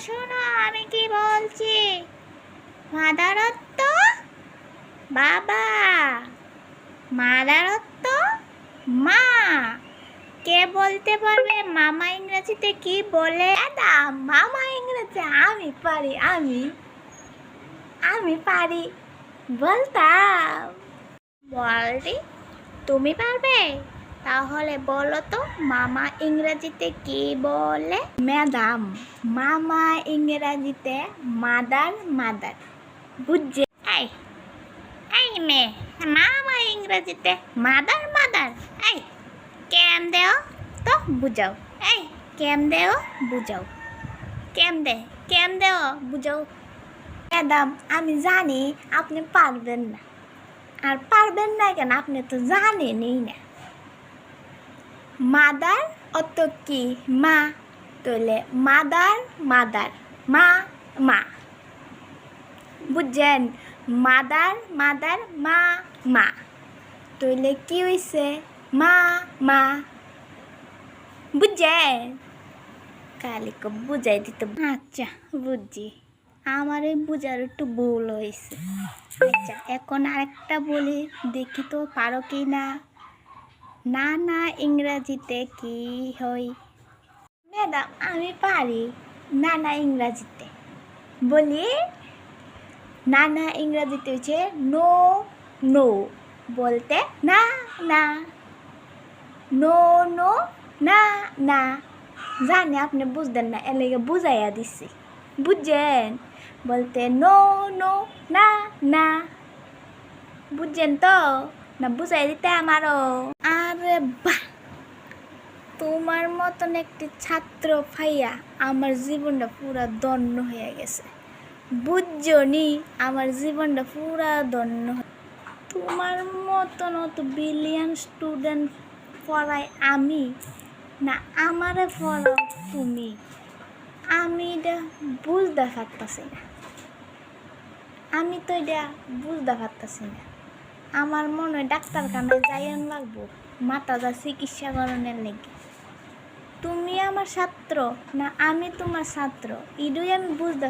শোনো আমি কি বলছি। মাদারত্ব বাবা, মাদারত্ব মা। কে বলতে পারবে মামা ইংরেজিতে কি বলে? দাদা, মামা ইংরেজি আমি পারি, আমি পারি বলতাম। বলদি, তুমি পারবে? তাহলে বলো তো মামা ইংরেজিতে কি বলে? ম্যাডাম, মামা ইংরেজিতে মাদার, মাদার। বুঝছে? এই এই মেয়ে, মামা ইংরেজিতে মাদার, মাদার। এই কেম দেও তো বুঝাও। এই কেম দেও বুঝাও। কেম দেও বুঝাও। ম্যাডাম, আমি জানি আপনি পারবেন না। আর পারবেন না কেন, আপনি তো জানেনই না। মাদার অত কি মা, তাহলে মাদার, মাদার, মা, মা। বুঝছেন? মাদার, মাদার, মা, মা। তাহলে কি হয়েছে? মা, মা। বুঝছেন? কালিকে বুঝাই দিতে। আচ্ছা বুঝছি, আমার এই বুঝার একটু ভুল হয়েছে। আচ্ছা, এখন আরেকটা বলি, দেখি তো পারো কি না। নানা ইংরাজিতে কি হয়? ম্যাডাম, আমি পারি নানা ইংরাজিতে। বলি, নানা ইংরাজিতে হচ্ছে নো, নো বলতে না, না। নো, নো, না, না। জানি আপনি বুঝতেন না, এর লেগে বুঝাইয়া দিচ্ছি। বুঝছেন? বলতে নো, নো, না, না। বুঝছেন তো? না বুঝাই দিতে আমারও? আরে বাহ, তোমার মতন একটি ছাত্র পাইয়া আমার জীবনটা পুরা ধন্য হয়ে গেছে। বুঝছনি, আমার জীবনটা পুরা ধন্য। তোমার মতন অত ব্রিলিয়ান্ট স্টুডেন্ট পড়াই আমি, না আমারে পড়াও তুমি? আমি এটা বুঝতে পারতাছি না। আমি তো এটা বুঝতে পারতাছি না। আমার মনে হয় ডাক্তারখানায় যাইয়ান লাগবো মাথা যা চিকিৎসা করানোর লেগে। তুমি আমার ছাত্র না আমি তোমার ছাত্র, এটাই আমি বুঝতে